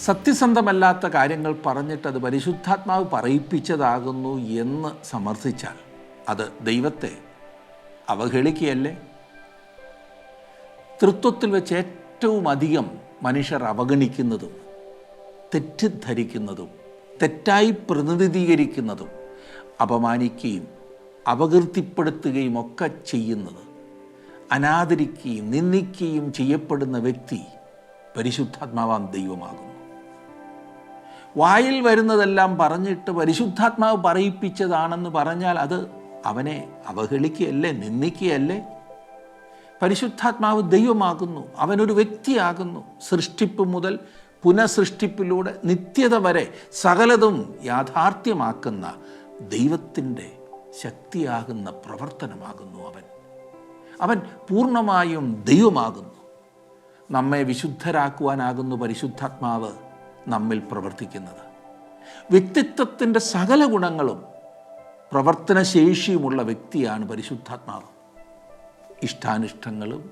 സത്യസന്ധമല്ലാത്ത കാര്യങ്ങൾ പറഞ്ഞിട്ട് അത് പരിശുദ്ധാത്മാവ് പറയിപ്പിച്ചതാകുന്നു എന്ന് സമർത്ഥിച്ചാൽ അത് ദൈവത്തെ അവഹേളിക്കുകയല്ലേ? തൃത്വത്തിൽ വെച്ച് ഏറ്റവും അധികം മനുഷ്യർ അവഗണിക്കുന്നതും തെറ്റിദ്ധരിക്കുന്നതും തെറ്റായി പ്രതിനിധീകരിക്കുന്നതും അപമാനിക്കുകയും അപകീർത്തിപ്പെടുത്തുകയും ഒക്കെ ചെയ്യുന്നത്, അനാദരിക്കുകയും നിന്ദിക്കുകയും ചെയ്യപ്പെടുന്ന വ്യക്തി പരിശുദ്ധാത്മാവാം ദൈവമാകുന്നു. വായിൽ വരുന്നതെല്ലാം പറഞ്ഞിട്ട് പരിശുദ്ധാത്മാവ് പറയിപ്പിച്ചതാണെന്ന് പറഞ്ഞാൽ അത് അവനെ അവഹേളിക്കുകയല്ലേ, നിന്ദിക്കുകയല്ലേ? പരിശുദ്ധാത്മാവ് ദൈവമാകുന്നു, അവനൊരു വ്യക്തിയാകുന്നു. സൃഷ്ടിപ്പ് മുതൽ പുനഃസൃഷ്ടിപ്പിലൂടെ നിത്യത വരെ സകലതും യാഥാർത്ഥ്യമാക്കുന്ന ദൈവത്തിൻ്റെ ശക്തിയാകുന്ന പ്രവർത്തനമാകുന്നു അവൻ പൂർണ്ണമായും ദൈവമാകുന്നു. നമ്മെ വിശുദ്ധരാക്കുവാനാകുന്നു പരിശുദ്ധാത്മാവ് നമ്മിൽ പ്രവർത്തിക്കുന്നത്. വ്യക്തിത്വത്തിൻ്റെ സകല ഗുണങ്ങളും പ്രവർത്തനശേഷിയുമുള്ള വ്യക്തിയാണ് പരിശുദ്ധാത്മാവ്. ഇഷ്ടാനിഷ്ടങ്ങളും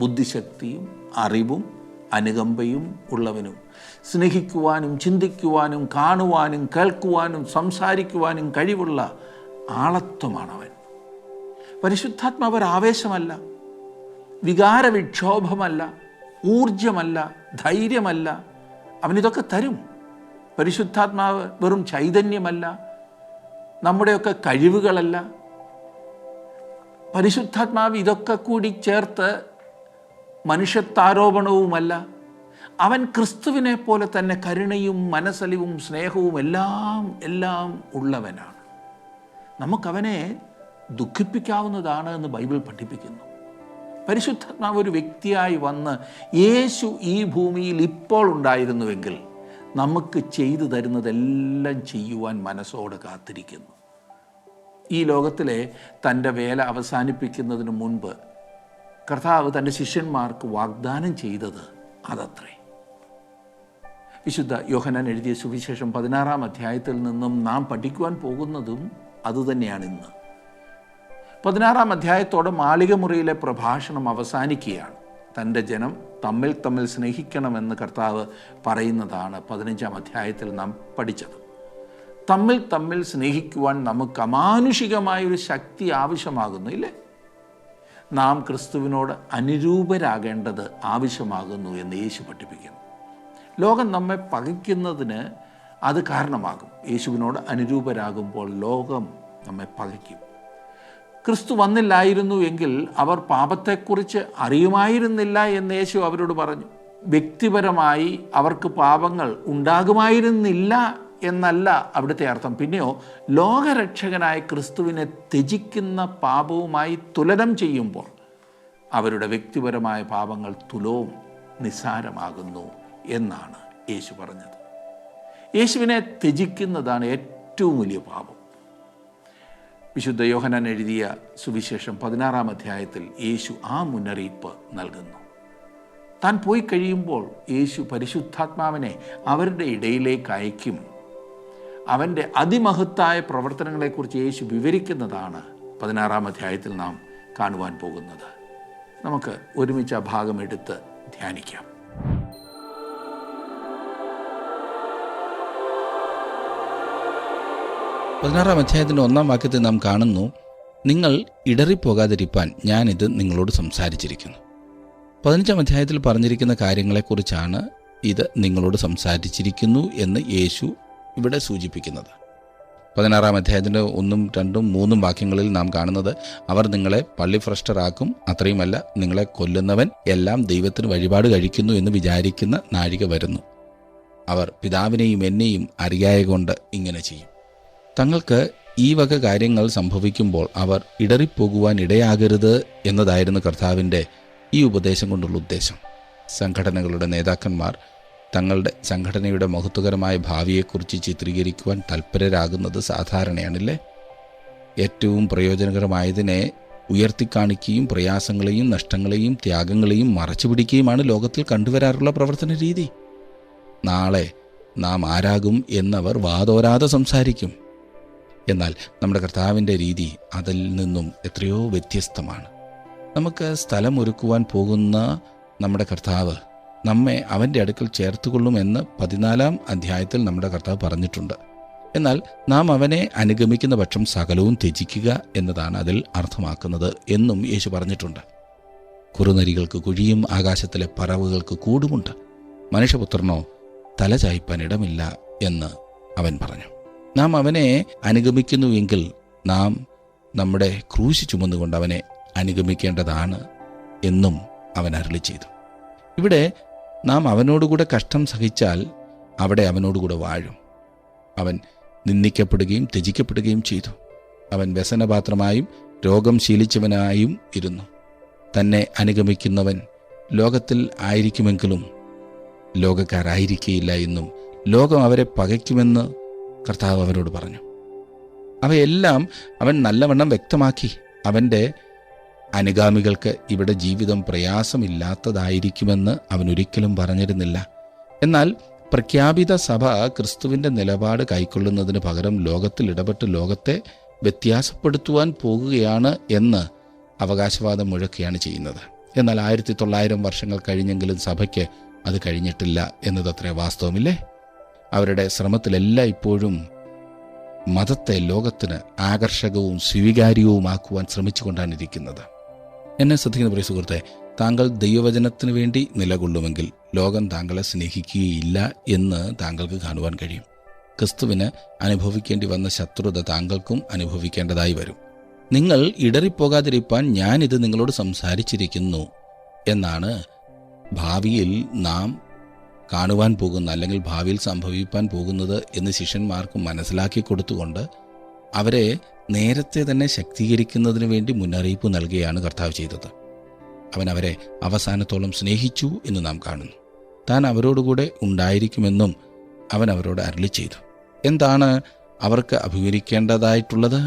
ബുദ്ധിശക്തിയും അറിവും അനുകമ്പയും ഉള്ളവനും, സ്നേഹിക്കുവാനും ചിന്തിക്കുവാനും കാണുവാനും കേൾക്കുവാനും സംസാരിക്കുവാനും കഴിവുള്ള ആളത്വമാണവൻ. പരിശുദ്ധാത്മാവ് ഒരു ആവേശമല്ല, വികാരവിക്ഷോഭമല്ല, ഊർജമല്ല, ധൈര്യമല്ല. അവനിതൊക്കെ തരും. പരിശുദ്ധാത്മാവ് വെറും ചൈതന്യമല്ല, നമ്മുടെയൊക്കെ കഴിവുകളല്ല. പരിശുദ്ധാത്മാവ് ഇതൊക്കെ കൂടി ചേർത്ത് മനുഷ്യത്വാരോപണവുമല്ല. അവൻ ക്രിസ്തുവിനെ പോലെ തന്നെ കരുണയും മനസ്സലിവും സ്നേഹവും എല്ലാം ഉള്ളവനാണ്. നമുക്കവനെ ദുഃഖിപ്പിക്കാവുന്നതാണ് എന്ന് ബൈബിൾ പഠിപ്പിക്കുന്നു. പരിശുദ്ധാത്മാവ് ഒരു വ്യക്തിയായി വന്ന് യേശു ഈ ഭൂമിയിൽ ഇപ്പോൾ ഉണ്ടായിരുന്നുവെങ്കിൽ നമുക്ക് ചെയ്തു തരുന്നതെല്ലാം ചെയ്യുവാൻ മനസ്സോടെ കാത്തിരിക്കുന്നു. ഈ ലോകത്തിലെ തൻ്റെ വേല അവസാനിപ്പിക്കുന്നതിന് മുൻപ് കർത്താവ് തൻ്റെ ശിഷ്യന്മാർക്ക് വാഗ്ദാനം ചെയ്തത് അതത്രേ. വിശുദ്ധ യോഹന്നാൻ എഴുതിയ സുവിശേഷം 16-ാം അധ്യായത്തിൽ നിന്നും നാം പഠിക്കുവാൻ പോകുന്നതും അതുതന്നെയാണ്. ഇന്ന് 16-ാം അധ്യായത്തോടെ മാളികമുറിയിലെ പ്രഭാഷണം അവസാനിക്കുകയാണ്. തൻ്റെ ജനം തമ്മിൽ സ്നേഹിക്കണമെന്ന് കർത്താവ് പറയുന്നതാണ് 15-ാം അധ്യായത്തിൽ നാം പഠിച്ചത്. തമ്മിൽ സ്നേഹിക്കുവാൻ നമുക്ക് അമാനുഷികമായൊരു ശക്തി ആവശ്യമാകുന്നു, ഇല്ലേ? നാം ക്രിസ്തുവിനോട് അനുരൂപരാകേണ്ടത് ആവശ്യമാകുന്നു എന്ന് യേശു പഠിപ്പിക്കുന്നു. ലോകം നമ്മെ പകയ്ക്കുന്നതിന് അത് കാരണമാകും. യേശുവിനോട് അനുരൂപരാകുമ്പോൾ ലോകം നമ്മെ പകയ്ക്കും. ക്രിസ്തു വന്നില്ലായിരുന്നു എങ്കിൽ അവർ പാപത്തെക്കുറിച്ച് അറിയുമായിരുന്നില്ല എന്ന് യേശു അവരോട് പറഞ്ഞു. വ്യക്തിപരമായി അവർക്ക് പാപങ്ങൾ ഉണ്ടാകുമായിരുന്നില്ല എന്നല്ല അവിടുത്തെ അർത്ഥം. പിന്നെയോ ലോകരക്ഷകനായ ക്രിസ്തുവിനെ ത്യജിക്കുന്ന പാപവുമായി തുലനം ചെയ്യുമ്പോൾ അവരുടെ വ്യക്തിപരമായ പാപങ്ങൾ തുലവും നിസ്സാരമാകുന്നു എന്നാണ് യേശു പറഞ്ഞത്. യേശുവിനെ ത്യജിക്കുന്നതാണ് ഏറ്റവും വലിയ പാപം. വിശുദ്ധ യോഹന്നാൻ എഴുതിയ സുവിശേഷം 16-ാം അധ്യായത്തിൽ യേശു ആ മുന്നറിയിപ്പ് നൽകുന്നു. താൻ പോയി കഴിയുമ്പോൾ യേശു പരിശുദ്ധാത്മാവിനെ അവരുടെ ഇടയിലേക്ക് അയക്കും. അവൻ്റെ അതിമഹത്തായ പ്രവർത്തനങ്ങളെക്കുറിച്ച് യേശു വിവരിക്കുന്നതാണ് 16-ാം അധ്യായത്തിൽ നാം കാണുവാൻ പോകുന്നത്. നമുക്ക് ഒരുമിച്ച് ആ ഭാഗം എടുത്ത് ധ്യാനിക്കാം. പതിനാറാം അധ്യായത്തിൻ്റെ 1-ാം വാക്യത്തിൽ നാം കാണുന്നു, നിങ്ങൾ ഇടറിപ്പോകാതിരിപ്പാൻ ഞാനിത് നിങ്ങളോട് സംസാരിച്ചിരിക്കുന്നു. 15-ാം അധ്യായത്തിൽ പറഞ്ഞിരിക്കുന്ന കാര്യങ്ങളെക്കുറിച്ചാണ് ഇത് നിങ്ങളോട് സംസാരിച്ചിരിക്കുന്നു എന്ന് യേശു ഇവിടെ സൂചിപ്പിക്കുന്നത്. 16-ാം അധ്യായത്തിൻ്റെ 1, 2, 3 വാക്യങ്ങളിൽ നാം കാണുന്നത്, അവർ നിങ്ങളെ പള്ളിഭ്രഷ്ടരാക്കും, അത്രയുമല്ല നിങ്ങളെ കൊല്ലുന്നവൻ എല്ലാം ദൈവത്തിന് വഴിപാട് കഴിക്കുന്നു എന്ന് വിചാരിക്കുന്ന നാഴിക വരുന്നു. അവർ പിതാവിനെയും എന്നെയും അറിയായകൊണ്ട് ഇങ്ങനെ ചെയ്യും. തങ്ങൾക്ക് ഈ വക കാര്യങ്ങൾ സംഭവിക്കുമ്പോൾ അവർ ഇടറിപ്പോകുവാൻ ഇടയാകരുത് എന്നതായിരുന്നു കർത്താവിൻ്റെ ഈ ഉപദേശം കൊണ്ടുള്ള ഉദ്ദേശം. സംഘടനകളുടെ നേതാക്കന്മാർ തങ്ങളുടെ സംഘടനയുടെ മഹത്വകരമായ ഭാവിയെക്കുറിച്ച് ചിത്രീകരിക്കുവാൻ തൽപരരാകുന്നത് സാധാരണയാണില്ലേ? ഏറ്റവും പ്രയോജനകരമായതിനെ ഉയർത്തിക്കാണിക്കുകയും പ്രയാസങ്ങളെയും നഷ്ടങ്ങളെയും ത്യാഗങ്ങളെയും മറച്ചുപിടിക്കുകയുമാണ് ലോകത്തിൽ കണ്ടുവരാറുള്ള പ്രവർത്തന രീതി. നാളെ നാം ആരാകും എന്നവർ വാതോരാതെ സംസാരിക്കും. എന്നാൽ നമ്മുടെ കർത്താവിൻ്റെ രീതി അതിൽ നിന്നും എത്രയോ വ്യത്യസ്തമാണ്. നമുക്ക് സ്ഥലമൊരുക്കുവാൻ പോകുന്ന നമ്മുടെ കർത്താവ് നമ്മെ അവൻ്റെ അടുക്കൽ ചേർത്തുകൊള്ളുമെന്ന് 14 അധ്യായത്തിൽ നമ്മുടെ കർത്താവ് പറഞ്ഞിട്ടുണ്ട്. എന്നാൽ നാം അവനെ അനുഗമിക്കുന്ന പക്ഷം സകലവും ത്യജിക്കുക എന്നതാണ് അതിൽ അർത്ഥമാക്കുന്നത് എന്നും യേശു പറഞ്ഞിട്ടുണ്ട്. കുറുനരികൾക്ക് കുഴിയും ആകാശത്തിലെ പറവുകൾക്ക് കൂടുമുണ്ട്, മനുഷ്യപുത്രനോ തല ചായ്പാൻ ഇടമില്ല എന്ന് അവൻ പറഞ്ഞു. നാം അവനെ അനുഗമിക്കുന്നുവെങ്കിൽ നാം നമ്മുടെ ക്രൂശ് ചുമന്നുകൊണ്ട് അവനെ അനുഗമിക്കേണ്ടതാണ് എന്നും അവൻ അരുളി ചെയ്തു. ഇവിടെ നാം അവനോടുകൂടെ കഷ്ടം സഹിച്ചാൽ അവിടെ അവനോടുകൂടെ വാഴും. അവൻ നിന്ദിക്കപ്പെടുകയും ത്യജിക്കപ്പെടുകയും ചെയ്തു. അവൻ വ്യസനപാത്രമായും രോഗം ശീലിച്ചവനായും ഇരുന്നു. തന്നെ അനുഗമിക്കുന്നവൻ ലോകത്തിൽ ആയിരിക്കുമെങ്കിലും ലോകക്കാരായിരിക്കുകയില്ല എന്നും ലോകം അവരെ പകയ്ക്കുമെന്ന് കർത്താവ് അവരോട് പറഞ്ഞു. അവയെല്ലാം അവൻ നല്ലവണ്ണം വ്യക്തമാക്കി. അവൻ്റെ അനുഗാമികൾക്ക് ഇവിടെ ജീവിതം പ്രയാസമില്ലാത്തതായിരിക്കുമെന്ന് അവൻ ഒരിക്കലും പറഞ്ഞിരുന്നില്ല. എന്നാൽ പ്രഖ്യാപിത സഭ ക്രിസ്തുവിൻ്റെ നിലപാട് കൈക്കൊള്ളുന്നതിന് പകരം ലോകത്തിൽ ഇടപെട്ട് ലോകത്തെ വ്യത്യാസപ്പെടുത്തുവാൻ പോകുകയാണ് എന്ന് അവകാശവാദം മുഴക്കുകയാണ് ചെയ്യുന്നത്. എന്നാൽ 1900 വർഷങ്ങൾ കഴിഞ്ഞെങ്കിലും സഭയ്ക്ക് അത് കഴിഞ്ഞിട്ടില്ല എന്നതത്രേ വാസ്തവമില്ലേ? അവരുടെ ശ്രമത്തിലെല്ലാം ഇപ്പോഴും മതത്തെ ലോകത്തിന് ആകർഷകവും സ്വീകാര്യവുമാക്കുവാൻ ശ്രമിച്ചുകൊണ്ടാണ് ഇരിക്കുന്നത്. എന്നെ ശ്രദ്ധിക്കുന്ന പ്രിയ സുഹൃത്തെ, താങ്കൾ ദൈവവചനത്തിന് വേണ്ടി നിലകൊള്ളുമെങ്കിൽ ലോകം താങ്കളെ സ്നേഹിക്കുകയില്ല എന്ന് താങ്കൾക്ക് കാണുവാൻ കഴിയും. ക്രിസ്തുവിന് അനുഭവിക്കേണ്ടി വന്ന ശത്രുത താങ്കൾക്കും അനുഭവിക്കേണ്ടതായി വരും. നിങ്ങൾ ഇടറിപ്പോകാതിരിപ്പാൻ ഞാനിത് നിങ്ങളോട് സംസാരിച്ചിരിക്കുന്നു എന്നാണ് ഭാവിയിൽ നാം കാണുവാൻ പോകുന്ന, അല്ലെങ്കിൽ ഭാവിയിൽ സംഭവിപ്പാൻ പോകുന്നത് എന്ന് ശിഷ്യന്മാർക്ക് മനസ്സിലാക്കി കൊടുത്തുകൊണ്ട് അവരെ നേരത്തെ തന്നെ ശക്തീകരിക്കുന്നതിന് വേണ്ടി മുന്നറിയിപ്പ് നൽകുകയാണ് കർത്താവ് ചെയ്തത്. അവൻ അവരെ അവസാനത്തോളം സ്നേഹിച്ചു എന്ന് നാം കാണുന്നു. താൻ അവരോടുകൂടെ ഉണ്ടായിരിക്കുമെന്നും അവൻ അവരോട് അരുളി ചെയ്തു. എന്താണ് അവർക്ക് അഭിമുഖീകരിക്കേണ്ടതായിട്ടുള്ളത്?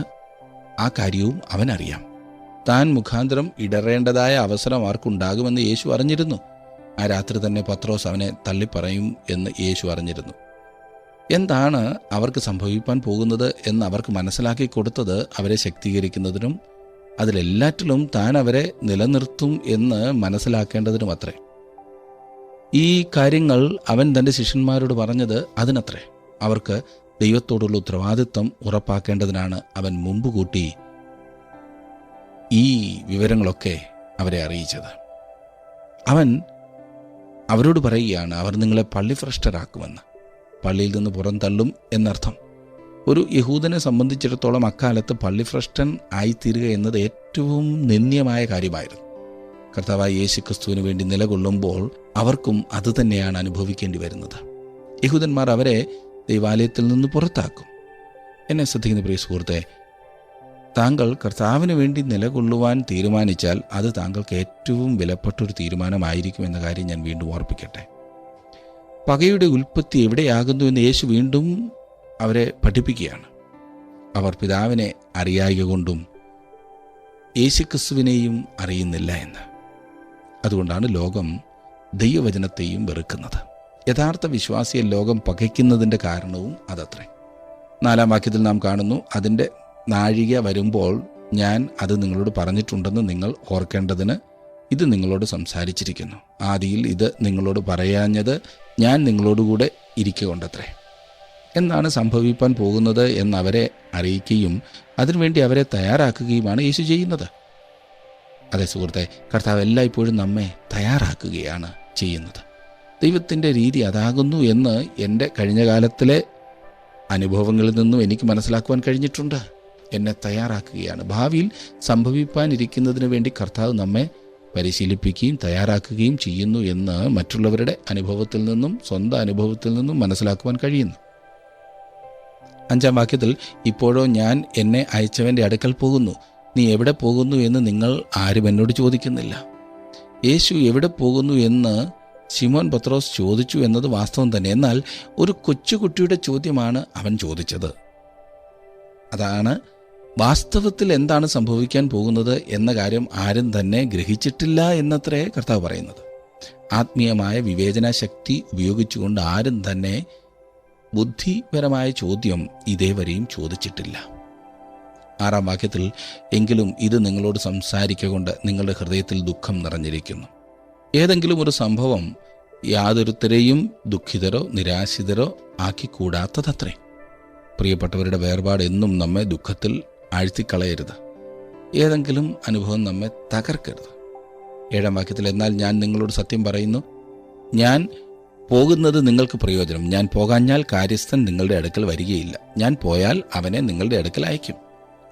ആ കാര്യവും അവൻ അറിയാം. താൻ മുഖാന്തരം ഇടറേണ്ടതായ അവസരം അവർക്കുണ്ടാകുമെന്ന് യേശു അറിഞ്ഞിരുന്നു. ആ രാത്രി തന്നെ പത്രോസ് അവനെ തള്ളിപ്പറയും എന്ന് യേശു അറിഞ്ഞിരുന്നു. എന്താണ് അവർക്ക് സംഭവിക്കാൻ പോകുന്നത് എന്ന് അവർക്ക് മനസ്സിലാക്കി കൊടുത്തത് അവരെ ശക്തീകരിക്കുന്നതിനും അതിലെല്ലാറ്റിലും താൻ അവരെ നിലനിർത്തും എന്ന് മനസ്സിലാക്കേണ്ടതിനും അത്രേ. ഈ കാര്യങ്ങൾ അവൻ തൻ്റെ ശിഷ്യന്മാരോട് പറഞ്ഞത് അതിനത്രേ. അവർക്ക് ദൈവത്തോടുള്ള ഉത്തരവാദിത്വം ഉറപ്പാക്കേണ്ടതിനാണ് അവൻ മുമ്പ് കൂട്ടി ഈ വിവരങ്ങളൊക്കെ അവരെ അറിയിച്ചത്. അവൻ അവരോട് പറയുകയാണ്, അവർ നിങ്ങളെ പള്ളിഭ്രഷ്ടരാക്കുമെന്ന്. പള്ളിയിൽ നിന്ന് പുറന്തള്ളും എന്നർത്ഥം. ഒരു യഹൂദനെ സംബന്ധിച്ചിടത്തോളം അക്കാലത്ത് പള്ളിഭ്രഷ്ടൻ ആയിത്തീരുക എന്നത് ഏറ്റവും നിന്ദ്യമായ കാര്യമായിരുന്നു. കർത്താവായ യേശു ക്രിസ്തുവിന് വേണ്ടി നിലകൊള്ളുമ്പോൾ അവർക്കും അതുതന്നെയാണ് അനുഭവിക്കേണ്ടി വരുന്നത്. യഹൂദന്മാർ അവരെ ദൈവാലയത്തിൽ നിന്ന് പുറത്താക്കും. എന്നെ ശ്രദ്ധിക്കുന്ന പ്രിയ സുഹൃത്തെ, താങ്കൾ കർത്താവിന് വേണ്ടി നിലകൊള്ളുവാൻ തീരുമാനിച്ചാൽ അത് താങ്കൾക്ക് ഏറ്റവും വിലപ്പെട്ടൊരു തീരുമാനമായിരിക്കും എന്ന കാര്യം ഞാൻ വീണ്ടും ഓർപ്പിക്കട്ടെ. പകയുടെ ഉൽപ്പത്തി എവിടെയാകുന്നു എന്ന് യേശു വീണ്ടും അവരെ പഠിപ്പിക്കുകയാണ്. അവർ പിതാവിനെ അറിയായ്ക കൊണ്ടും യേശുക്രിസ്തുവിനെയും അറിയുന്നില്ല എന്ന്. അതുകൊണ്ടാണ് ലോകം ദൈവവചനത്തെയും വെറുക്കുന്നത്. യഥാർത്ഥ വിശ്വാസിയെ ലോകം പകയ്ക്കുന്നതിൻ്റെ കാരണവും അതത്രേ. 4-ാം വാക്യത്തിൽ നാം കാണുന്നു, അതിൻ്റെ നാഴിക വരുമ്പോൾ ഞാൻ അത് നിങ്ങളോട് പറഞ്ഞിട്ടുണ്ടെന്ന് നിങ്ങൾ ഓർക്കേണ്ടതിന് ഇത് നിങ്ങളോട് സംസാരിച്ചിരിക്കുന്നു. ആദിയിൽ ഇത് നിങ്ങളോട് പറയാഞ്ഞത് ഞാൻ നിങ്ങളോടുകൂടെ ഇരിക്കൊണ്ടത്രേ. എന്താണ് സംഭവിപ്പാൻ പോകുന്നത് എന്നവരെ അറിയിക്കുകയും അതിനുവേണ്ടി അവരെ തയ്യാറാക്കുകയുമാണ് യേശു ചെയ്യുന്നത്. അതെ സുഹൃത്തെ, കർത്താവ് എല്ലായ്പ്പോഴും നമ്മെ തയ്യാറാക്കുകയാണ് ചെയ്യുന്നത്. ദൈവത്തിൻ്റെ രീതി അതാകുന്നു എന്ന് എൻ്റെ കഴിഞ്ഞ കാലത്തിലെ അനുഭവങ്ങളിൽ നിന്നും എനിക്ക് മനസ്സിലാക്കുവാൻ കഴിഞ്ഞിട്ടുണ്ട്. എന്നെ തയ്യാറാക്കുകയാണ്. ഭാവിയിൽ സംഭവിപ്പാനിരിക്കുന്നതിന് വേണ്ടി കർത്താവ് നമ്മെ പരിശീലിപ്പിക്കുകയും തയ്യാറാക്കുകയും ചെയ്യുന്നു എന്ന് മറ്റുള്ളവരുടെ അനുഭവത്തിൽ നിന്നും സ്വന്തം അനുഭവത്തിൽ നിന്നും മനസ്സിലാക്കുവാൻ കഴിയുന്നു. 5-ാം വാക്യത്തിൽ, ഇപ്പോഴോ ഞാൻ എന്നെ അയച്ചവൻ്റെ അടുക്കൽ പോകുന്നു, നീ എവിടെ പോകുന്നു എന്ന് നിങ്ങൾ ആരും എന്നോട് ചോദിക്കുന്നില്ല. യേശു എവിടെ പോകുന്നു എന്ന് ശിമോൻ പത്രോസ് ചോദിച്ചു എന്നത് വാസ്തവം തന്നെ. എന്നാൽ ഒരു കൊച്ചുകുട്ടിയുടെ ചോദ്യമാണ് അവൻ ചോദിച്ചത്. അതാണ് വാസ്തവത്തിൽ എന്താണ് സംഭവിക്കാൻ പോകുന്നത് എന്ന കാര്യം ആരും തന്നെ ഗ്രഹിച്ചിട്ടില്ല എന്നത്രേ കർത്താവ് പറയുന്നത്. ആത്മീയമായ വിവേചന ശക്തി ഉപയോഗിച്ചുകൊണ്ട് ആരും തന്നെ ബുദ്ധിപരമായ ചോദ്യം ഇതേവരെയും ചോദിച്ചിട്ടില്ല. 6-ാം വാക്യത്തിൽ, എങ്കിലും ഇത് നിങ്ങളോട് സംസാരിക്കൊണ്ട് നിങ്ങളുടെ ഹൃദയത്തിൽ ദുഃഖം നിറഞ്ഞിരിക്കുന്നു. ഏതെങ്കിലും ഒരു സംഭവം യാതൊരുത്തരെയും ദുഃഖിതരോ നിരാശിതരോ ആക്കിക്കൂടാത്തതത്രേ. പ്രിയപ്പെട്ടവരുടെ വേർപാട് എന്നും നമ്മെ ദുഃഖത്തിൽ ആഴ്ത്തിക്കളയരുത്. ഏതെങ്കിലും അനുഭവം നമ്മെ തകർക്കരുത്. 7-ാം വാക്യത്തിൽ, എന്നാൽ ഞാൻ നിങ്ങളോട് സത്യം പറയുന്നു, ഞാൻ പോകുന്നത് നിങ്ങൾക്ക് പ്രയോജനം. ഞാൻ പോകാഞ്ഞാൽ കാര്യസ്ഥൻ നിങ്ങളുടെ അടുക്കൽ വരികയില്ല. ഞാൻ പോയാൽ അവനെ നിങ്ങളുടെ അടുക്കൽ അയക്കും.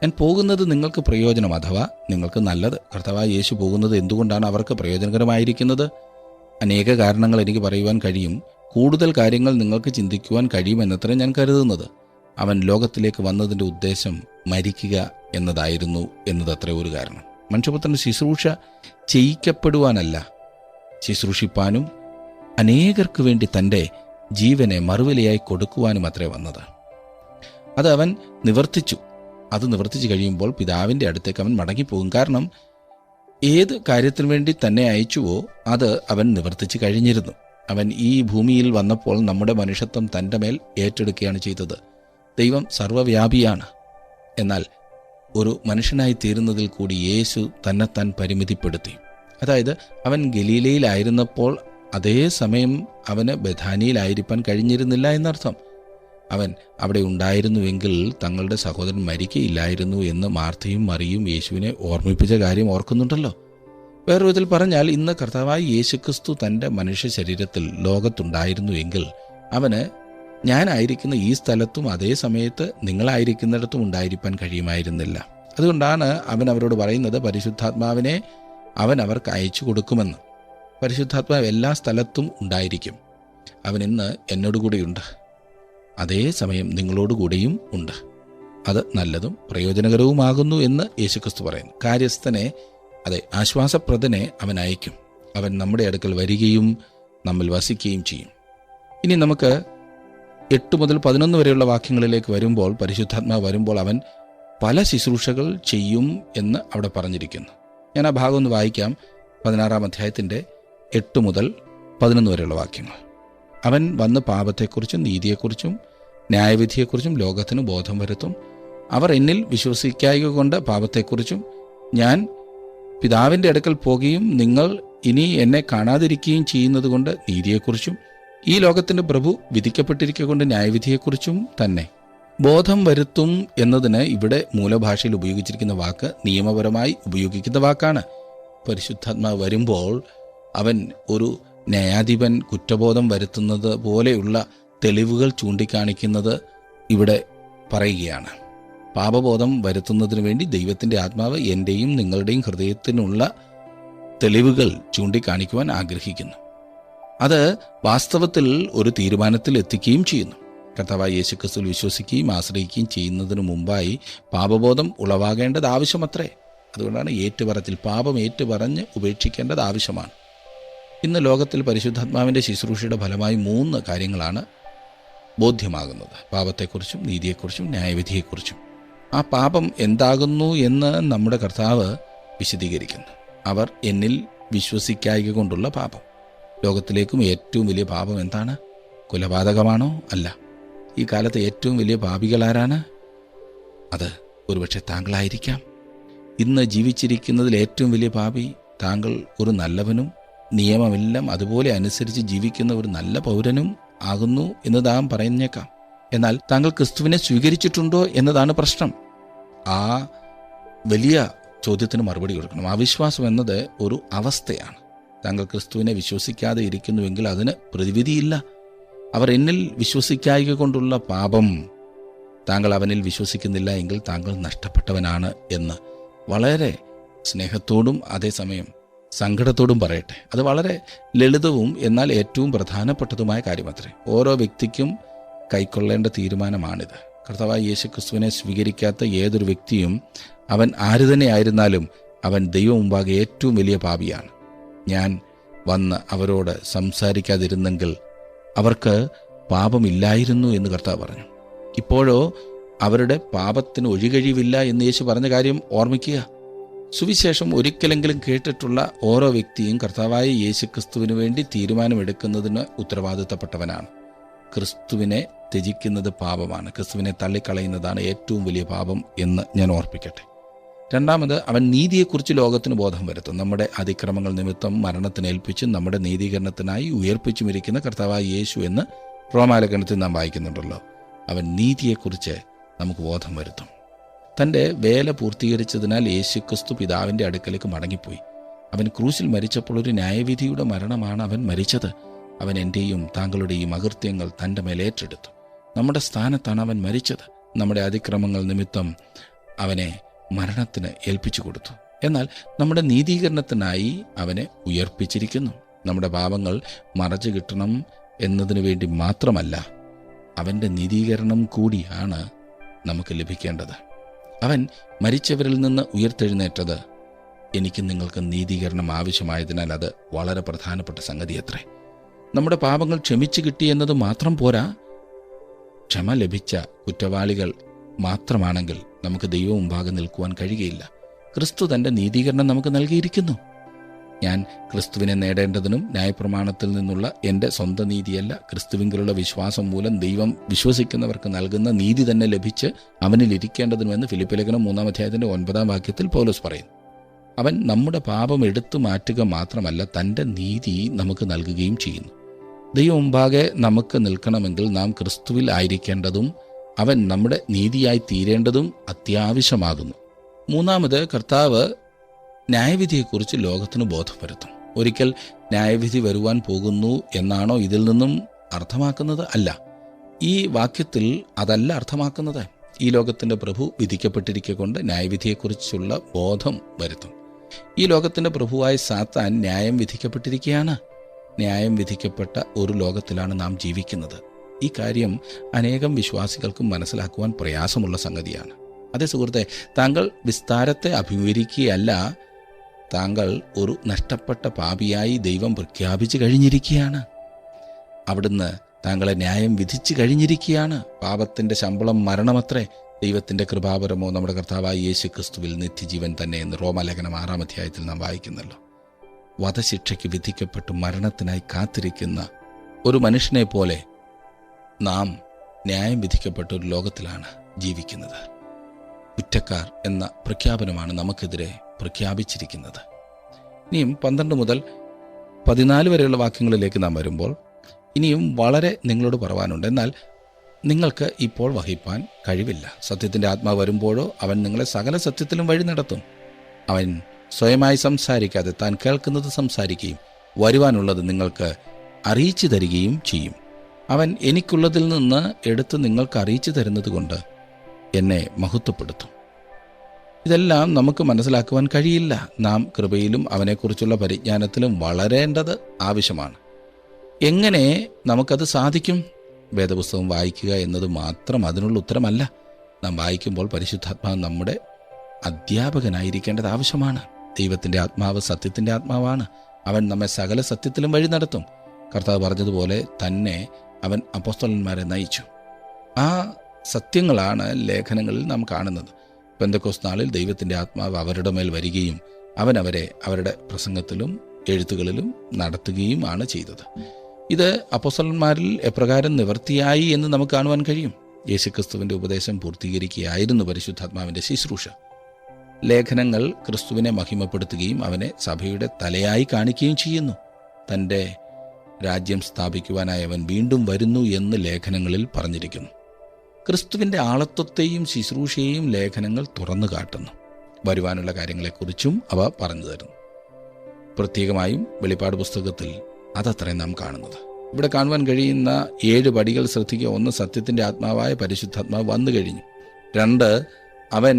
ഞാൻ പോകുന്നത് നിങ്ങൾക്ക് പ്രയോജനം, അഥവാ നിങ്ങൾക്ക് നല്ലത്. കർത്താവായ യേശു പോകുന്നത് എന്തുകൊണ്ടാണ് അവർക്ക് പ്രയോജനകരമായിരിക്കുന്നത്? അനേക കാരണങ്ങൾ എനിക്ക് പറയുവാൻ കഴിയും. കൂടുതൽ കാര്യങ്ങൾ നിങ്ങൾക്ക് ചിന്തിക്കുവാൻ കഴിയുമെന്നത്ര ഞാൻ കരുതുന്നത്. അവൻ ലോകത്തിലേക്ക് വന്നതിൻ്റെ ഉദ്ദേശം മരിക്കുക എന്നതായിരുന്നു എന്നതത്ര ഒരു കാരണം. മനുഷ്യപുത്രൻ ശുശ്രൂഷ ചെയ്യിക്കപ്പെടുവാനല്ല, ശുശ്രൂഷിപ്പാനും അനേകർക്ക് വേണ്ടി തൻ്റെ ജീവനെ മറുവിലയായി കൊടുക്കുവാനും അത്രേ വന്നത്. അത് അവൻ നിവർത്തിച്ചു. അത് നിവർത്തിച്ചു കഴിയുമ്പോൾ പിതാവിൻ്റെ അടുത്തേക്ക് അവൻ മടങ്ങിപ്പോകും. കാരണം ഏത് കാര്യത്തിനു വേണ്ടി തന്നെ അയച്ചുവോ അത് അവൻ നിവർത്തിച്ചു കഴിഞ്ഞിരുന്നു. അവൻ ഈ ഭൂമിയിൽ വന്നപ്പോൾ നമ്മുടെ മനുഷ്യത്വം തൻ്റെ മേൽ ഏറ്റെടുക്കുകയാണ് ചെയ്തത്. ദൈവം സർവ്വവ്യാപിയാണ്. എന്നാൽ ഒരു മനുഷ്യനായി തീരുന്നതിൽ കൂടി യേശു തന്നെത്താൻ പരിമിതിപ്പെടുത്തി. അതായത് അവൻ ഗലീലയിലായിരുന്നപ്പോൾ അതേ സമയം അവന് ബഥാനിയിലായിരിക്കാൻ കഴിഞ്ഞിരുന്നില്ല എന്നർത്ഥം. അവൻ അവിടെ ഉണ്ടായിരുന്നുവെങ്കിൽ തങ്ങളുടെ സഹോദരൻ മരിക്കയില്ലായിരുന്നു എന്ന് മാർത്തയും മറിയും യേശുവിനെ ഓർമ്മിപ്പിച്ച കാര്യം ഓർക്കുന്നുണ്ടല്ലോ. വേറൊരു വിധത്തിൽ പറഞ്ഞാൽ, ഇന്ന് കർത്താവായ യേശുക്രിസ്തു തൻ്റെ മനുഷ്യ ശരീരത്തിൽ ലോകത്തുണ്ടായിരുന്നുവെങ്കിൽ അവന് ഞാനായിരിക്കുന്ന ഈ സ്ഥലത്തും അതേ സമയത്ത് നിങ്ങളായിരിക്കുന്നിടത്തും ഉണ്ടായിരിക്കാൻ കഴിയുമായിരുന്നില്ല. അതുകൊണ്ടാണ് അവൻ അവരോട് പറയുന്നത്, പരിശുദ്ധാത്മാവിനെ അവൻ അവർക്ക് അയച്ചു കൊടുക്കുമെന്ന്. പരിശുദ്ധാത്മാവ് എല്ലാ സ്ഥലത്തും ഉണ്ടായിരിക്കും. അവൻ ഇന്ന് എന്നോടുകൂടെയുണ്ട്, അതേസമയം നിങ്ങളോടുകൂടെയും ഉണ്ട്. അത് നല്ലതും പ്രയോജനകരവുമാകുന്നു എന്ന് യേശുക്രിസ്തു പറയുന്നു. കാര്യസ്ഥനെ, അതെ ആശ്വാസപ്രദനെ അവൻ അയക്കും. അവൻ നമ്മുടെ അടുക്കൽ വരികയും നമ്മിൽ വസിക്കുകയും ചെയ്യും. ഇനി നമുക്ക് 8 മുതൽ 11 വരെയുള്ള വാക്യങ്ങളിലേക്ക് വരുമ്പോൾ, പരിശുദ്ധാത്മാവ് വരുമ്പോൾ അവൻ പല ശുശ്രൂഷകൾ ചെയ്യും എന്ന് അവിടെ പറഞ്ഞിരിക്കുന്നു. ഞാൻ ആ ഭാഗം ഒന്ന് വായിക്കാം. 16-ാം അധ്യായത്തിൻ്റെ 8 മുതൽ 11 വരെയുള്ള വാക്യങ്ങൾ. അവൻ വന്ന് പാപത്തെക്കുറിച്ചും നീതിയെക്കുറിച്ചും ന്യായവിധിയെക്കുറിച്ചും ലോകത്തിന് ബോധം വരുത്തും. അവർ എന്നിൽ വിശ്വസിക്കായ്ക കൊണ്ട് പാപത്തെക്കുറിച്ചും, ഞാൻ പിതാവിൻ്റെ അടുക്കൽ പോകുകയും നിങ്ങൾ ഇനി എന്നെ കാണാതിരിക്കുകയും ചെയ്യുന്നത് കൊണ്ട് നീതിയെക്കുറിച്ചും, ഈ ലോകത്തിൻ്റെ പ്രഭു വിധിക്കപ്പെട്ടിരിക്കൊണ്ട് ന്യായവിധിയെക്കുറിച്ചും തന്നെ ബോധം വരുത്തും എന്നതിന് ഇവിടെ മൂലഭാഷയിൽ ഉപയോഗിച്ചിരിക്കുന്ന വാക്ക് നിയമപരമായി ഉപയോഗിക്കുന്ന വാക്കാണ്. പരിശുദ്ധാത്മാവ് വരുമ്പോൾ അവൻ ഒരു ന്യായാധിപൻ കുറ്റബോധം വരുത്തുന്നത് പോലെയുള്ള തെളിവുകൾ ചൂണ്ടിക്കാണിക്കുന്നത് ഇവിടെ പറയുകയാണ്. പാപബോധം വരുത്തുന്നതിന് വേണ്ടി ദൈവത്തിൻ്റെ ആത്മാവ് എൻ്റെയും നിങ്ങളുടെയും ഹൃദയത്തിനുള്ള തെളിവുകൾ ചൂണ്ടിക്കാണിക്കുവാൻ ആഗ്രഹിക്കുന്നു. അത് വാസ്തവത്തിൽ ഒരു തീരുമാനത്തിൽ എത്തിക്കുകയും ചെയ്യുന്നു. കർത്താവായ യേശുക്രിസ്തുവിൽ വിശ്വസിക്കുകയും ആശ്രയിക്കുകയും ചെയ്യുന്നതിന് മുമ്പായി പാപബോധം ഉളവാകേണ്ടത് ആവശ്യമത്രേ. അതുകൊണ്ടാണ് ഏറ്റുപറച്ചിൽ, പാപം ഏറ്റുപറഞ്ഞ് ഉപേക്ഷിക്കേണ്ടത് ആവശ്യമാണ്. ഇന്ന് ലോകത്തിൽ പരിശുദ്ധാത്മാവിൻ്റെ ശുശ്രൂഷയുടെ ഫലമായി 3 കാര്യങ്ങളാണ് ബോധ്യമാകുന്നത്: പാപത്തെക്കുറിച്ചും നീതിയെക്കുറിച്ചും ന്യായവിധിയെക്കുറിച്ചും. ആ പാപം എന്താകുന്നു എന്ന് നമ്മുടെ കർത്താവ് വിശദീകരിക്കുന്നു. അവർ എന്നിൽ വിശ്വസിക്കായ്ക കൊണ്ടുള്ള പാപം. ലോകത്തിലേക്കും ഏറ്റവും വലിയ പാപം എന്താണ്? കൊലപാതകമാണോ? അല്ല. ഈ കാലത്ത് ഏറ്റവും വലിയ പാപികളാരാണ്? അത് ഒരുപക്ഷെ താങ്കളായിരിക്കാം. ഇന്ന് ജീവിച്ചിരിക്കുന്നതിൽ ഏറ്റവും വലിയ പാപി താങ്കൾ ഒരു നല്ലവനും നിയമമെല്ലാം അതുപോലെ അനുസരിച്ച് ജീവിക്കുന്ന ഒരു നല്ല പൗരനും ആകുന്നു എന്ന് താൻ പറഞ്ഞേക്കാം. എന്നാൽ താങ്കൾ ക്രിസ്തുവിനെ സ്വീകരിച്ചിട്ടുണ്ടോ എന്നതാണ് പ്രശ്നം. ആ വലിയ ചോദ്യത്തിന് മറുപടി കൊടുക്കണം. അവിശ്വാസം എന്നത് ഒരു അവസ്ഥയാണ്. താങ്കൾ ക്രിസ്തുവിനെ വിശ്വസിക്കാതെ ഇരിക്കുന്നുവെങ്കിൽ അതിന് പ്രതിവിധിയില്ല. അവർ എന്നിൽ വിശ്വസിക്കായ്ക കൊണ്ടുള്ള പാപം. താങ്കൾ അവനിൽ വിശ്വസിക്കുന്നില്ല എങ്കിൽ താങ്കൾ നഷ്ടപ്പെട്ടവനാണ് എന്ന് വളരെ സ്നേഹത്തോടും അതേസമയം സങ്കടത്തോടും പറയട്ടെ. അത് വളരെ ലളിതവും എന്നാൽ ഏറ്റവും പ്രധാനപ്പെട്ടതുമായ കാര്യമത്രേ. ഓരോ വ്യക്തിക്കും കൈക്കൊള്ളേണ്ട തീരുമാനമാണിത്. കർത്താവായ യേശുക്രിസ്തുവിനെ സ്വീകരിക്കാത്ത ഏതൊരു വ്യക്തിയും, അവൻ ആര് തന്നെ ആയിരുന്നാലും, അവൻ ദൈവം മുമ്പാകെ ഏറ്റവും വലിയ പാപിയാണ്. ഞാൻ വന്ന് അവരോട് സംസാരിക്കാതിരുന്നെങ്കിൽ അവർക്ക് പാപമില്ലായിരുന്നു എന്ന് കർത്താവ് പറഞ്ഞു. ഇപ്പോഴോ അവരുടെ പാപത്തിന് ഒഴികഴിവില്ല എന്ന് യേശു പറഞ്ഞ കാര്യം ഓർമ്മിക്കുക. സുവിശേഷം ഒരിക്കലെങ്കിലും കേട്ടിട്ടുള്ള ഓരോ വ്യക്തിയും കർത്താവായ യേശുക്രിസ്തുവിന് വേണ്ടി തീരുമാനമെടുക്കുന്നതിന് ഉത്തരവാദിത്തപ്പെട്ടവനാണ്. ക്രിസ്തുവിനെ ത്യജിക്കുന്നത് പാപമാണ്. ക്രിസ്തുവിനെ തള്ളിക്കളയുന്നതാണ് ഏറ്റവും വലിയ പാപം എന്ന് ഞാൻ ഓർപ്പിക്കട്ടെ. രണ്ടാമത്, അവൻ നീതിയെക്കുറിച്ച് ലോകത്തിന് ബോധം വരുത്തും. നമ്മുടെ അതിക്രമങ്ങൾ നിമിത്തം മരണത്തിന് ഏൽപ്പിച്ചും നമ്മുടെ നീതീകരണത്തിനായി ഉയർപ്പിച്ചും ഇരിക്കുന്ന കർത്താവായ യേശു എന്ന് റോമാലേഖനത്തിൽ നാം വായിക്കുന്നുണ്ടല്ലോ. അവൻ നീതിയെക്കുറിച്ച് നമുക്ക് ബോധം വരുത്തും. തൻ്റെ വേല പൂർത്തീകരിച്ചതിനാൽ യേശുക്രിസ്തു പിതാവിൻ്റെ അടുക്കലേക്ക് മടങ്ങിപ്പോയി. അവൻ ക്രൂശിൽ മരിച്ചപ്പോൾ ഒരു ന്യായവിധിയുടെ മരണമാണ് അവൻ മരിച്ചത്. അവൻ എൻ്റെയും താങ്കളുടെയും അകൃത്യങ്ങൾ തൻ്റെ മേൽ ഏറ്റെടുത്തു. നമ്മുടെ സ്ഥാനത്താണ് അവൻ മരിച്ചത്. നമ്മുടെ അതിക്രമങ്ങൾ നിമിത്തം അവനെ മരണത്തിന് ഏൽപ്പിച്ചു കൊടുത്തു. എന്നാൽ നമ്മുടെ നീതീകരണത്തിനായി അവനെ ഉയർപ്പിച്ചിരിക്കുന്നു. നമ്മുടെ പാപങ്ങൾ മറച്ചു കിട്ടണം എന്നതിനു വേണ്ടി മാത്രമല്ല, അവൻ്റെ നീതീകരണം കൂടിയാണ് നമുക്ക് ലഭിക്കേണ്ടത്. അവൻ മരിച്ചവരിൽ നിന്ന് ഉയർത്തെഴുന്നേറ്റത് എനിക്ക് നിങ്ങൾക്ക് നീതീകരണം ആവശ്യമായതിനാൽ അത് വളരെ പ്രധാനപ്പെട്ട സംഗതിയത്രേ. നമ്മുടെ പാപങ്ങൾ ക്ഷമിച്ചു കിട്ടി എന്നത് മാത്രം പോരാ. ക്ഷമ ലഭിച്ച കുറ്റവാളികൾ മാത്രമാണെങ്കിൽ നമുക്ക് ദൈവം മുമ്പാകെ നിൽക്കുവാൻ കഴിയുകയില്ല. ക്രിസ്തു തൻ്റെ നീതീകരണം നമുക്ക് നൽകിയിരിക്കുന്നു. ഞാൻ ക്രിസ്തുവിനെ നേടേണ്ടതിനും ന്യായപ്രമാണത്തിൽ നിന്നുള്ള എൻ്റെ സ്വന്തം നീതിയല്ല, ക്രിസ്തുവിലുള്ള വിശ്വാസം മൂലം ദൈവം വിശ്വസിക്കുന്നവർക്ക് നൽകുന്ന നീതി തന്നെ ലഭിച്ച് അവനിൽ ഇരിക്കേണ്ടതിനുമെന്ന് ഫിലിപ്പി ലേഖനം 3-ാം അധ്യായത്തിൻ്റെ 9-ാം വാക്യത്തിൽ പൗലോസ് പറയുന്നു. അവൻ നമ്മുടെ പാപം എടുത്തു മാറ്റുക മാത്രമല്ല, തൻ്റെ നീതി നമുക്ക് നൽകുകയും ചെയ്യുന്നു. ദൈവം മുമ്പാകെ നമുക്ക് നിൽക്കണമെങ്കിൽ നാം ക്രിസ്തുവിൽ ആയിരിക്കേണ്ടതും അവൻ നമ്മുടെ നീതിയായി തീരേണ്ടതും അത്യാവശ്യമാകുന്നു. മൂന്നാമത്, കർത്താവ് ന്യായവിധിയെക്കുറിച്ച് ലോകത്തിന് ബോധം വരുത്തും. ഒരിക്കൽ ന്യായവിധി വരുവാൻ പോകുന്നു എന്നാണോ ഇതിൽ നിന്നും അർത്ഥമാക്കുന്നത്? അല്ല, ഈ വാക്യത്തിൽ അതല്ല അർത്ഥമാക്കുന്നത്. ഈ ലോകത്തിൻ്റെ പ്രഭു വിധിക്കപ്പെട്ടിരിക്കൊണ്ട് ന്യായവിധിയെക്കുറിച്ചുള്ള ബോധം വരുത്തും. ഈ ലോകത്തിൻ്റെ പ്രഭുവായ സാത്താൻ ന്യായം വിധിക്കപ്പെട്ടിരിക്കുകയാണ്. ന്യായം വിധിക്കപ്പെട്ട ഒരു ലോകത്തിലാണ് നാം ജീവിക്കുന്നത്. ഈ കാര്യം അനേകം വിശ്വാസികൾക്കും മനസ്സിലാക്കുവാൻ പ്രയാസമുള്ള സംഗതിയാണ്. അതേ സുഹൃത്തെ, താങ്കൾ വിസ്താരത്തെ അഭിമുഖീകരിക്കുകയല്ല, താങ്കൾ ഒരു നഷ്ടപ്പെട്ട പാപിയായി ദൈവം പ്രഖ്യാപിച്ചു കഴിഞ്ഞിരിക്കുകയാണ്. അവിടുന്ന് താങ്കളെ ന്യായം വിധിച്ചു കഴിഞ്ഞിരിക്കുകയാണ്. പാപത്തിൻ്റെ ശമ്പളം മരണമത്രേ, ദൈവത്തിൻ്റെ കൃപാപരമോ നമ്മുടെ കർത്താവായ യേശു ക്രിസ്തുവിൽ നിത്യജീവൻ തന്നെ എന്ന് റോമാലേഖനം 6-ാം അധ്യായത്തിൽ നാം വായിക്കുന്നല്ലോ. വധശിക്ഷയ്ക്ക് വിധിക്കപ്പെട്ട് മരണത്തിനായി കാത്തിരിക്കുന്ന ഒരു മനുഷ്യനെ പോലെ നാം ന്യായം വിധിക്കപ്പെട്ട ഒരു ലോകത്തിലാണ് ജീവിക്കുന്നത്. കുറ്റക്കാർ എന്ന പ്രഖ്യാപനമാണ് നമുക്കെതിരെ പ്രഖ്യാപിച്ചിരിക്കുന്നത്. ഇനിയും 12 മുതൽ 14 വരെയുള്ള വാക്യങ്ങളിലേക്ക് നാം വരുമ്പോൾ ഇനിയും വളരെ നിങ്ങളോട് പറവാനുണ്ട്. എന്നാൽ നിങ്ങൾക്ക് ഇപ്പോൾ വഹിപ്പാൻ കഴിവില്ല. സത്യത്തിൻ്റെ ആത്മാവ് വരുമ്പോഴോ അവൻ നിങ്ങളെ സകല സത്യത്തിലും വഴി നടത്തും. അവൻ സ്വയമായി സംസാരിക്കാതെ താൻ കേൾക്കുന്നത് സംസാരിക്കുകയും വരുവാനുള്ളത് നിങ്ങൾക്ക് അറിയിച്ചു തരികയും ചെയ്യും. അവൻ എനിക്കുള്ളതിൽ നിന്ന് എടുത്ത് നിങ്ങൾക്ക് അറിയിച്ചു തരുന്നത് കൊണ്ട് എന്നെ മഹത്വപ്പെടുത്തും. ഇതെല്ലാം നമുക്ക് മനസ്സിലാക്കുവാൻ കഴിയില്ല. നാം കൃപയിലും അവനെക്കുറിച്ചുള്ള പരിജ്ഞാനത്തിലും വളരേണ്ടത് ആവശ്യമാണ്. എങ്ങനെ നമുക്കത് സാധിക്കും? വേദപുസ്തകം വായിക്കുക എന്നത് മാത്രം അതിനുള്ള ഉത്തരമല്ല. നാം വായിക്കുമ്പോൾ പരിശുദ്ധാത്മാവ് നമ്മുടെ അധ്യാപകനായിരിക്കേണ്ടത് ആവശ്യമാണ്. ദൈവത്തിൻ്റെ ആത്മാവ് സത്യത്തിൻ്റെ ആത്മാവാണ്. അവൻ നമ്മെ സകല സത്യത്തിലും വഴി നടത്തും. കർത്താവ് പറഞ്ഞതുപോലെ തന്നെ അവൻ അപ്പോസ്തലന്മാരെ നയിച്ചു. ആ സത്യങ്ങളാണ് ലേഖനങ്ങളിൽ നാം കാണുന്നത്. പെന്തക്കോസ്ത് നാളിൽ ദൈവത്തിൻ്റെ ആത്മാവ് അവരുടെ മേൽ വരികയും അവൻ അവരെ അവരുടെ പ്രസംഗത്തിലും എഴുത്തുകളിലും നടത്തുകയും ആണ് ചെയ്തത്. ഇത് അപ്പോസ്തലന്മാരിൽ എപ്രകാരം നിവൃത്തിയായി എന്ന് നമുക്ക് കാണുവാൻ കഴിയും. യേശുക്രിസ്തുവിൻ്റെ ഉപദേശം പൂർത്തീകരിക്കുകയായിരുന്നു പരിശുദ്ധാത്മാവിൻ്റെ ശുശ്രൂഷ. ലേഖനങ്ങൾ ക്രിസ്തുവിനെ മഹിമപ്പെടുത്തുകയും അവനെ സഭയുടെ തലയായി കാണിക്കുകയും ചെയ്യുന്നു. തൻ്റെ രാജ്യം സ്ഥാപിക്കുവാനായി അവൻ വീണ്ടും വരുന്നു എന്ന് ലേഖനങ്ങളിൽ പറഞ്ഞിരിക്കുന്നു. ക്രിസ്തുവിൻ്റെ ആളത്വത്തെയും ശുശ്രൂഷയെയും ലേഖനങ്ങൾ തുറന്നു കാട്ടുന്നു. വരുവാനുള്ള കാര്യങ്ങളെക്കുറിച്ചും അവ പറഞ്ഞു തരുന്നു. പ്രത്യേകമായും വെളിപ്പാട് പുസ്തകത്തിൽ അതത്രയും നാം കാണുന്നത്. ഇവിടെ കാണുവാൻ കഴിയുന്ന 7 പടികൾ ശ്രദ്ധിക്കുക. 1, സത്യത്തിൻ്റെ ആത്മാവായ പരിശുദ്ധാത്മാവ് വന്നു കഴിഞ്ഞു. 2, അവൻ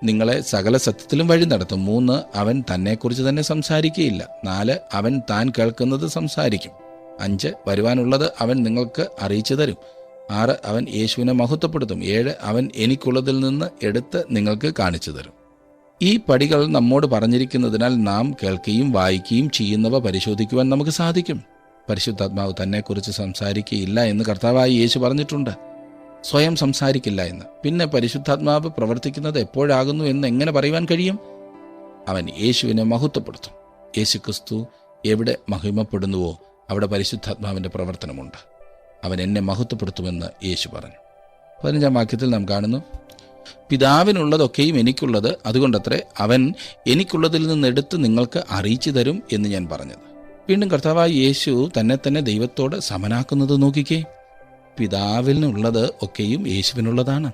നിങ്ങളെ സകല സത്യത്തിലും വഴി നടത്തും. 3, അവൻ തന്നെക്കുറിച്ച് തന്നെ സംസാരിക്കുകയില്ല. 4, അവൻ താൻ കേൾക്കുന്നത് സംസാരിക്കും. 5, വരുവാനുള്ളത് അവൻ നിങ്ങൾക്ക് അറിയിച്ചു തരും. 6, അവൻ യേശുവിനെ മഹത്വപ്പെടുത്തും. 7, അവൻ എനിക്കുള്ളതിൽ നിന്ന് എടുത്ത് നിങ്ങൾക്ക് കാണിച്ചു തരും. ഈ പടികൾ നമ്മോട് പറഞ്ഞിരിക്കുന്നതിനാൽ നാം കേൾക്കുകയും വായിക്കുകയും ചെയ്യുന്നവ പരിശോധിക്കുവാൻ നമുക്ക് സാധിക്കും. പരിശുദ്ധാത്മാവ് തന്നെക്കുറിച്ച് സംസാരിക്കുകയില്ല എന്ന് കർത്താവായ യേശു പറഞ്ഞിട്ടുണ്ട്. സ്വയം സംസാരിക്കില്ല എന്ന്. പിന്നെ പരിശുദ്ധാത്മാവ് പ്രവർത്തിക്കുന്നത് എപ്പോഴാകുന്നു എന്ന് എങ്ങനെ പറയുവാൻ കഴിയും? അവൻ യേശുവിനെ മഹത്വപ്പെടുത്തും. യേശു ക്രിസ്തു എവിടെ മഹിമപ്പെടുന്നുവോ അവിടെ പരിശുദ്ധാത്മാവിൻ്റെ പ്രവർത്തനമുണ്ട്. അവൻ എന്നെ മഹത്വപ്പെടുത്തുമെന്ന് യേശു പറഞ്ഞു. 15-ാം വാക്യത്തിൽ നാം കാണുന്നു, പിതാവിനുള്ളതൊക്കെയും എനിക്കുള്ളത്, അതുകൊണ്ടത്രേ അവൻ എനിക്കുള്ളതിൽ നിന്നെടുത്ത് നിങ്ങൾക്ക് അറിയിച്ചു തരും എന്ന് ഞാൻ പറഞ്ഞത്. വീണ്ടും കർത്താവായ യേശു തന്നെ തന്നെ ദൈവത്തോട് സമനാക്കുന്നത് നോക്കിക്കേ. പിതാവിനുള്ളത് ഒക്കെയും യേശുവിനുള്ളതാണ്.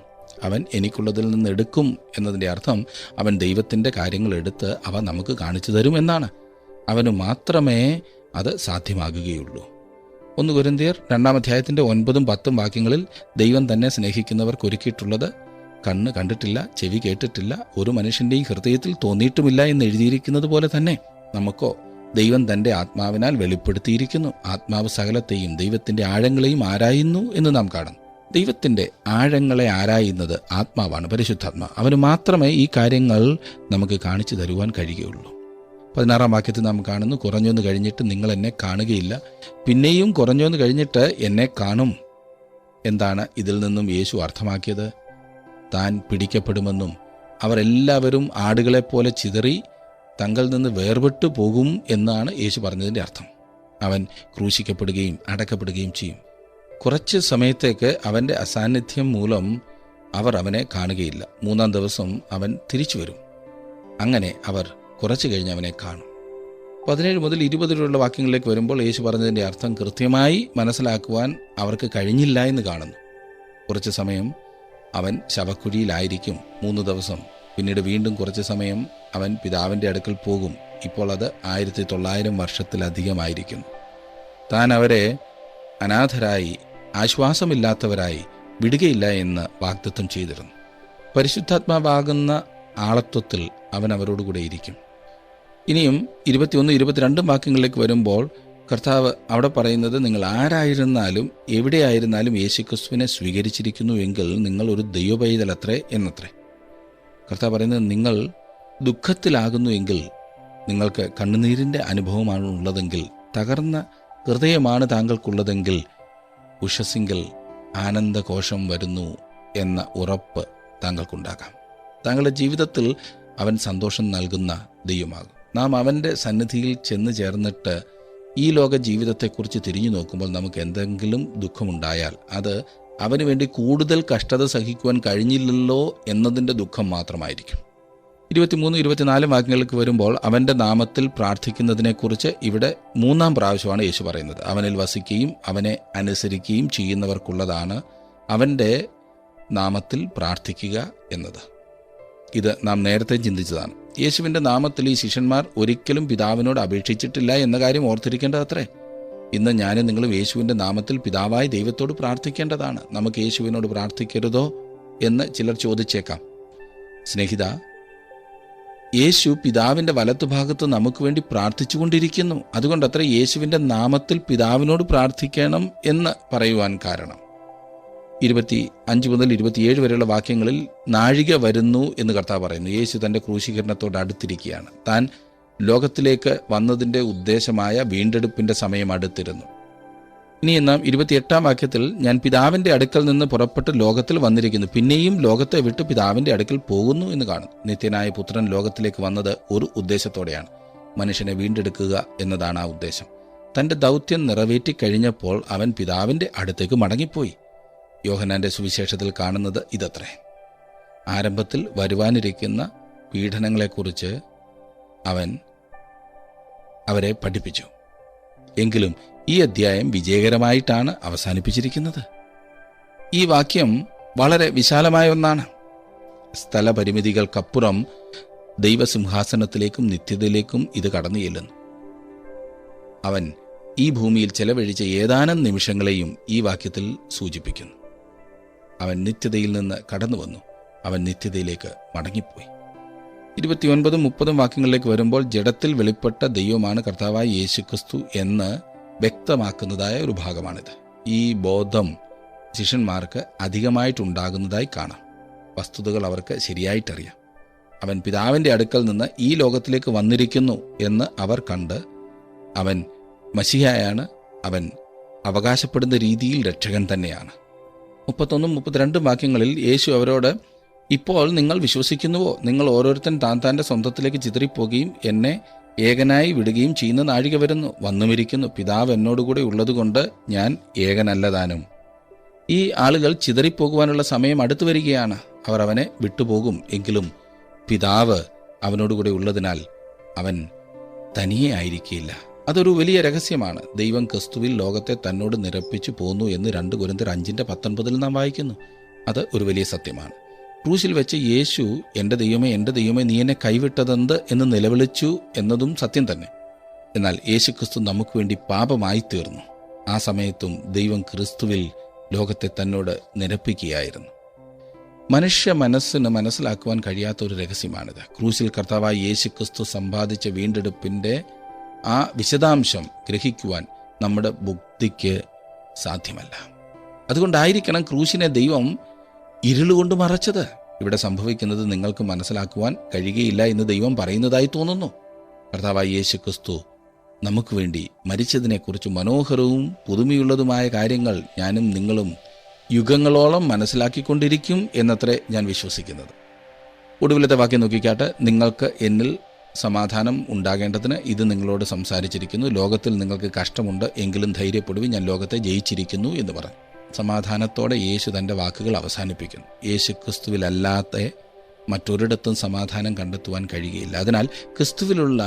അവൻ എനിക്കുള്ളതിൽ നിന്ന് എടുക്കും എന്നതിൻ്റെ അർത്ഥം അവൻ ദൈവത്തിൻ്റെ കാര്യങ്ങൾ എടുത്ത് അവ നമുക്ക് കാണിച്ചു തരും എന്നാണ്. അവന് മാത്രമേ അത് സാധ്യമാകുകയുള്ളൂ. 1 കൊരിന്ത്യർ 2-ാം അധ്യായത്തിൻ്റെ 9-10 വാക്യങ്ങളിൽ ദൈവം തന്നെ സ്നേഹിക്കുന്നവർക്ക് ഒരുക്കിയിട്ടുള്ളത് കണ്ണ് കണ്ടിട്ടില്ല, ചെവി കേട്ടിട്ടില്ല, ഒരു മനുഷ്യൻ്റെയും ഹൃദയത്തിൽ തോന്നിയിട്ടുമില്ല എന്ന് എഴുതിയിരിക്കുന്നത് പോലെ തന്നെ നമുക്കോ ദൈവം തൻ്റെ ആത്മാവിനാൽ വെളിപ്പെടുത്തിയിരിക്കുന്നു. ആത്മാവ് സകലത്തെയും ദൈവത്തിൻ്റെ ആഴങ്ങളെയും ആരായുന്നു എന്ന് നാം കാണുന്നു. ദൈവത്തിൻ്റെ ആഴങ്ങളെ ആരായുന്നത് ആത്മാവാണ്, പരിശുദ്ധാത്മാവ്. അവന് മാത്രമേ ഈ കാര്യങ്ങൾ നമുക്ക് കാണിച്ചു തരുവാൻ കഴിയുകയുള്ളൂ. 16-ാം വാക്യത്തിൽ നാം കാണുന്നു, കുറഞ്ഞൊന്ന് കഴിഞ്ഞിട്ട് നിങ്ങൾ എന്നെ കാണുകയില്ല, പിന്നെയും കുറഞ്ഞൊന്ന് കഴിഞ്ഞിട്ട് എന്നെ കാണും. എന്താണ് ഇതിൽ നിന്നും യേശു അർത്ഥമാക്കിയത്? താൻ പിടിക്കപ്പെടുമെന്നും അവർ എല്ലാവരും ആടുകളെപ്പോലെ ചിതറി തങ്ങളിൽ നിന്ന് വേർപെട്ടു പോകും എന്നാണ് യേശു പറഞ്ഞതിൻ്റെ അർത്ഥം. അവൻ ക്രൂശിക്കപ്പെടുകയും അടക്കപ്പെടുകയും ചെയ്യും. കുറച്ച് സമയത്തേക്ക് അവൻ്റെ അസാന്നിധ്യം മൂലം അവർ അവനെ കാണുകയില്ല. 3-ാം ദിവസം അവൻ തിരിച്ചു വരും. അങ്ങനെ അവർ കുറച്ച് കഴിഞ്ഞ് അവനെ കാണും. 17 മുതൽ 20 വരെയുള്ള വാക്യങ്ങളിലേക്ക് വരുമ്പോൾ യേശു പറഞ്ഞതിൻ്റെ അർത്ഥം കൃത്യമായി മനസ്സിലാക്കുവാൻ അവർക്ക് കഴിഞ്ഞില്ല എന്ന് കാണുന്നു. കുറച്ച് സമയം അവൻ ശവക്കുഴിയിലായിരിക്കും 3 ദിവസം. പിന്നീട് വീണ്ടും കുറച്ച് സമയം അവൻ പിതാവിൻ്റെ അടുക്കൽ പോകും. ഇപ്പോൾ അത് 1900 വർഷത്തിലധികമായിരിക്കുന്നു. താൻ അവരെ അനാഥരായി ആശ്വാസമില്ലാത്തവരായി വിടുകയില്ല എന്ന് വാഗ്ദത്തം ചെയ്തിരുന്നു. പരിശുദ്ധാത്മാവാകുന്ന ആളത്വത്തിൽ അവൻ അവരോടുകൂടെ ഇരിക്കും. ഇനിയും 21-22 വാക്യങ്ങളിലേക്ക് വരുമ്പോൾ കർത്താവ് അവിടെ പറയുന്നത്, നിങ്ങൾ ആരായിരുന്നാലും എവിടെയായിരുന്നാലും യേശുക്രിസ്തുവിനെ സ്വീകരിച്ചിരിക്കുന്നു എങ്കിൽ നിങ്ങൾ ഒരു ദൈവപൈതലത്രേ എന്നത്രേ. കർത്താവ് പറയുന്നത്, നിങ്ങൾ ദുഃഖത്തിലാകുന്നു എങ്കിൽ, നിങ്ങൾക്ക് കണ്ണുനീരിൻ്റെ അനുഭവമാണ് ഉള്ളതെങ്കിൽ, തകർന്ന ഹൃദയമാണ് താങ്കൾക്കുള്ളതെങ്കിൽ, ഉഷസ്സിങ്കൽ ആനന്ദഘോഷം വരുന്നു എന്ന ഉറപ്പ് താങ്കൾക്കുണ്ടാകാം. താങ്കളുടെ ജീവിതത്തിൽ അവൻ സന്തോഷം നൽകുന്ന ദൈവമാകും. നാം അവൻ്റെ സന്നിധിയിൽ ചെന്ന് ചേർന്നിട്ട് ഈ ലോക ജീവിതത്തെക്കുറിച്ച് തിരിഞ്ഞു നോക്കുമ്പോൾ നമുക്ക് എന്തെങ്കിലും ദുഃഖമുണ്ടായാൽ അത് അവന് വേണ്ടി കൂടുതൽ കഷ്ടത സഹിക്കുവാൻ കഴിഞ്ഞില്ലല്ലോ എന്നതിൻ്റെ ദുഃഖം മാത്രമായിരിക്കും. 23-24 വാക്യങ്ങൾക്ക് വരുമ്പോൾ അവൻ്റെ നാമത്തിൽ പ്രാർത്ഥിക്കുന്നതിനെക്കുറിച്ച് ഇവിടെ 3-ാം പ്രാവശ്യമാണ് യേശു പറയുന്നത്. അവനിൽ വസിക്കുകയും അവനെ അനുസരിക്കുകയും ചെയ്യുന്നവർക്കുള്ളതാണ് അവൻ്റെ നാമത്തിൽ പ്രാർത്ഥിക്കുക എന്നത്. ഇത് നാം നേരത്തെ ചിന്തിച്ചതാണ്. യേശുവിൻ്റെ നാമത്തിൽ ഈ ശിഷ്യന്മാർ ഒരിക്കലും പിതാവിനോട് അപേക്ഷിച്ചിട്ടില്ല എന്ന കാര്യം ഓർത്തിരിക്കേണ്ടതത്രേ. ഇന്ന് ഞാനും നിങ്ങളും യേശുവിൻ്റെ നാമത്തിൽ പിതാവായ ദൈവത്തോട് പ്രാർത്ഥിക്കേണ്ടതാണ്. നമുക്ക് യേശുവിനോട് പ്രാർത്ഥിക്കരുതോ എന്ന് ചിലർ ചോദിച്ചേക്കാം. സ്നേഹിത, യേശു പിതാവിൻ്റെ വലത്തുഭാഗത്ത് നമുക്ക് വേണ്ടി പ്രാർത്ഥിച്ചുകൊണ്ടിരിക്കുന്നു. അതുകൊണ്ടത്ര യേശുവിൻ്റെ നാമത്തിൽ പിതാവിനോട് പ്രാർത്ഥിക്കണം എന്ന് പറയുവാൻ കാരണം 25 മുതൽ 27 വരെയുള്ള വാക്യങ്ങളിൽ നാഴിക വരുന്നു എന്ന് കർത്താവ് പറയുന്നു. യേശു തൻ്റെ ക്രൂശീകരണത്തോട് അടുത്തിരിക്കുകയാണ്. താൻ ലോകത്തിലേക്ക് വന്നതിൻ്റെ ഉദ്ദേശമായ വീണ്ടെടുപ്പിൻ്റെ സമയം അടുത്തിരുന്നു. ഇനി നാം 28-ാം വാക്യത്തിൽ, ഞാൻ പിതാവിൻ്റെ അടുക്കൽ നിന്ന് പുറപ്പെട്ട് ലോകത്തിൽ വന്നിരിക്കുന്നു, പിന്നെയും ലോകത്തെ വിട്ട് പിതാവിൻ്റെ അടുക്കൽ പോകുന്നു എന്ന് കാണുന്നു. നിത്യനായ പുത്രൻ ലോകത്തിലേക്ക് വന്നത് ഒരു ഉദ്ദേശത്തോടെയാണ്. മനുഷ്യനെ വീണ്ടെടുക്കുക എന്നതാണ് ആ ഉദ്ദേശം. തൻ്റെ ദൗത്യം നിറവേറ്റിക്കഴിഞ്ഞപ്പോൾ അവൻ പിതാവിൻ്റെ അടുത്തേക്ക് മടങ്ങിപ്പോയി. യോഹന്നാൻ്റെ സുവിശേഷത്തിൽ കാണുന്നത് ഇതത്രേ. ആരംഭത്തിൽ വരുവാനിരിക്കുന്ന പീഡനങ്ങളെക്കുറിച്ച് അവൻ അവരെ പഠിപ്പിച്ചു. എങ്കിലും ഈ അധ്യായം വിജയകരമായിട്ടാണ് അവസാനിപ്പിച്ചിരിക്കുന്നത്. ഈ വാക്യം വളരെ വിശാലമായ ഒന്നാണ്. സ്ഥലപരിമിതികൾക്കപ്പുറം ദൈവസിംഹാസനത്തിലേക്കും നിത്യതയിലേക്കും ഇത് കടന്നു ചെല്ലുന്നു. അവൻ ഈ ഭൂമിയിൽ ചെലവഴിച്ച ഏതാനും നിമിഷങ്ങളെയും ഈ വാക്യത്തിൽ സൂചിപ്പിക്കുന്നു. അവൻ നിത്യതയിൽ നിന്ന് കടന്നു വന്നു. അവൻ നിത്യതയിലേക്ക് മടങ്ങിപ്പോയി. 29-30 വാക്യങ്ങളിലേക്ക് വരുമ്പോൾ ജഡത്തിൽ വെളിപ്പെട്ട ദൈവമാണ് കർത്താവായ യേശുക്രിസ്തു എന്ന് വ്യക്തമാക്കുന്നതായ ഒരു ഭാഗമാണിത്. ഈ ബോധം ശിഷ്യന്മാർക്ക് അധികമായിട്ടുണ്ടാകുന്നതായി കാണാം. വസ്തുതകൾ അവർക്ക് ശരിയായിട്ടറിയാം. അവൻ പിതാവിൻ്റെ അടുക്കൽ നിന്ന് ഈ ലോകത്തിലേക്ക് വന്നിരിക്കുന്നു എന്ന് അവർ കണ്ട്, അവൻ മശിഹായാണ്, അവൻ അവകാശപ്പെടുന്ന രീതിയിൽ രക്ഷകൻ തന്നെയാണ്. 31-32 വാക്യങ്ങളിൽ യേശു അവരോട്, ഇപ്പോൾ നിങ്ങൾ വിശ്വസിക്കുന്നുവോ? നിങ്ങൾ ഓരോരുത്തൻ താൻ്റെ സ്വന്തത്തിലേക്ക് ചിതറിപ്പോകുകയും എന്നെ ഏകനായി വിടുകയും ചെയ്യുന്ന നാഴിക വരുന്നു, വന്നുമിരിക്കുന്നു. പിതാവ് എന്നോടുകൂടെ ഉള്ളതുകൊണ്ട് ഞാൻ ഏകനല്ലതാനും. ഈ ആളുകൾ ചിതറിപ്പോകുവാനുള്ള സമയം അടുത്തു വരികയാണ്. അവർ അവനെ വിട്ടുപോകും, എങ്കിലും പിതാവ് അവനോടുകൂടെ ഉള്ളതിനാൽ അവൻ തനിയെ ആയിരിക്കില്ല. അതൊരു വലിയ രഹസ്യമാണ്. ദൈവം ക്രിസ്തുവിൽ ലോകത്തെ തന്നോട് നിരപ്പിച്ചു പോന്നു എന്ന് 2 കൊരിന്ത്യർ 5:19 നാം വായിക്കുന്നു. അത് ഒരു വലിയ സത്യമാണ്. ക്രൂശിൽ വെച്ച് യേശു എൻ്റെ ദൈവമേ നീ എന്നെ കൈവിട്ടതെന്ത് എന്ന് നിലവിളിച്ചു എന്നതും സത്യം തന്നെ. എന്നാൽ യേശു ക്രിസ്തു നമുക്ക് വേണ്ടി പാപമായി തീർന്നു. ആ സമയത്തും ദൈവം ക്രിസ്തുവിൽ ലോകത്തെ തന്നോട് നിരപ്പിക്കുകയായിരുന്നു. മനുഷ്യ മനസ്സിന് മനസ്സിലാക്കുവാൻ കഴിയാത്ത ഒരു രഹസ്യമാണിത്. ക്രൂശിൽ കർത്താവായ യേശു ക്രിസ്തു സമ്പാദിച്ച വീണ്ടെടുപ്പിൻ്റെ ആ വിശദാംശം ഗ്രഹിക്കുവാൻ നമ്മുടെ ബുദ്ധിക്ക് സാധ്യമല്ല. അതുകൊണ്ടായിരിക്കണം ക്രൂശിനെ ദൈവം ഇരുളുകൊണ്ട് മറച്ചത്. ഇവിടെ സംഭവിക്കുന്നത് നിങ്ങൾക്ക് മനസ്സിലാക്കുവാൻ കഴിയുകയില്ല എന്ന് ദൈവം പറയുന്നതായി തോന്നുന്നു. കർത്താവായ യേശു ക്രിസ്തു നമുക്ക് വേണ്ടി മരിച്ചതിനെക്കുറിച്ച് മനോഹരവും പുതുമയുള്ളതുമായ കാര്യങ്ങൾ ഞാനും നിങ്ങളും യുഗങ്ങളോളം മനസ്സിലാക്കിക്കൊണ്ടിരിക്കും എന്നത്രേ ഞാൻ വിശ്വസിക്കുന്നത്. ഒടുവിലത്തെ വാക്യം നോക്കിക്കാട്ട്, നിങ്ങൾക്ക് എന്നിൽ സമാധാനം ഉണ്ടാകേണ്ടതിന് ഇത് നിങ്ങളോട് സംസാരിച്ചിരിക്കുന്നു. ലോകത്തിൽ നിങ്ങൾക്ക് കഷ്ടമുണ്ട്, എങ്കിലും ധൈര്യപ്പെടുവിൻ, ഞാൻ ലോകത്തെ ജയിച്ചിരിക്കുന്നു എന്ന് പറഞ്ഞു. സമാധാനത്തോടെ യേശു തൻ്റെ വാക്കുകൾ അവസാനിപ്പിക്കുന്നു. യേശു ക്രിസ്തുവിലല്ലാത്ത മറ്റൊരിടത്തും സമാധാനം കണ്ടെത്തുവാൻ കഴിയുകയില്ല. അതിനാൽ ക്രിസ്തുവിലുള്ള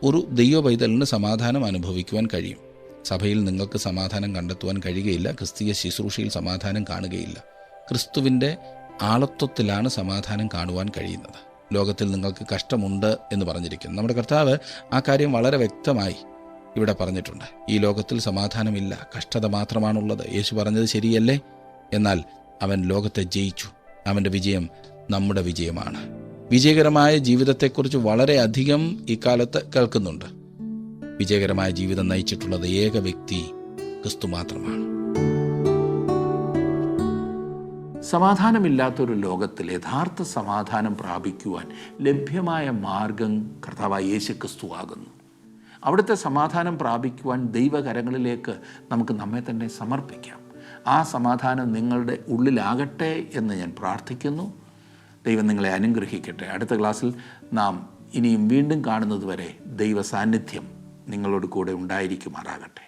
ഒരു ദൈവ പൈതലിന് സമാധാനം അനുഭവിക്കുവാൻ കഴിയും. സഭയിൽ നിങ്ങൾക്ക് സമാധാനം കണ്ടെത്തുവാൻ കഴിയുകയില്ല. ക്രിസ്തീയ ശുശ്രൂഷയിൽ സമാധാനം കാണുകയില്ല. ക്രിസ്തുവിൻ്റെ ആളത്വത്തിലാണ് സമാധാനം കാണുവാൻ കഴിയുന്നത്. ലോകത്തിൽ നിങ്ങൾക്ക് കഷ്ടമുണ്ട് എന്ന് പറഞ്ഞിരിക്കുന്നു. നമ്മുടെ കർത്താവ് ആ കാര്യം വളരെ വ്യക്തമായി ഇവിടെ പറഞ്ഞിട്ടുണ്ട്. ഈ ലോകത്തിൽ സമാധാനമില്ല, കഷ്ടത മാത്രമാണുള്ളത്. യേശു പറഞ്ഞത് ശരിയല്ലേ? എന്നാൽ അവൻ ലോകത്തെ ജയിച്ചു. അവൻ്റെ വിജയം നമ്മുടെ വിജയമാണ്. വിജയകരമായ ജീവിതത്തെക്കുറിച്ച് വളരെയധികം ഇക്കാലത്ത് കേൾക്കുന്നുണ്ട്. വിജയകരമായ ജീവിതം നയിച്ചിട്ടുള്ളത് ഏക വ്യക്തി ക്രിസ്തു മാത്രമാണ്. സമാധാനമില്ലാത്തൊരു ലോകത്തിൽ യഥാർത്ഥ സമാധാനം പ്രാപിക്കുവാൻ ലഭ്യമായ മാർഗം കർത്താവായ യേശു ക്രിസ്തു ആകുന്നു. അവിടുത്തെ സമാധാനം പ്രാപിക്കുവാൻ ദൈവകരങ്ങളിലേക്ക് നമുക്ക് നമ്മെ തന്നെ സമർപ്പിക്കാം. ആ സമാധാനം നിങ്ങളുടെ ഉള്ളിലാകട്ടെ എന്ന് ഞാൻ പ്രാർത്ഥിക്കുന്നു. ദൈവം നിങ്ങളെ അനുഗ്രഹിക്കട്ടെ. അടുത്ത ക്ലാസ്സിൽ നാം ഇനിയും വീണ്ടും കാണുന്നത് വരെ ദൈവ സാന്നിധ്യം നിങ്ങളോട് കൂടെ ഉണ്ടായിരിക്കുമാറാകട്ടെ.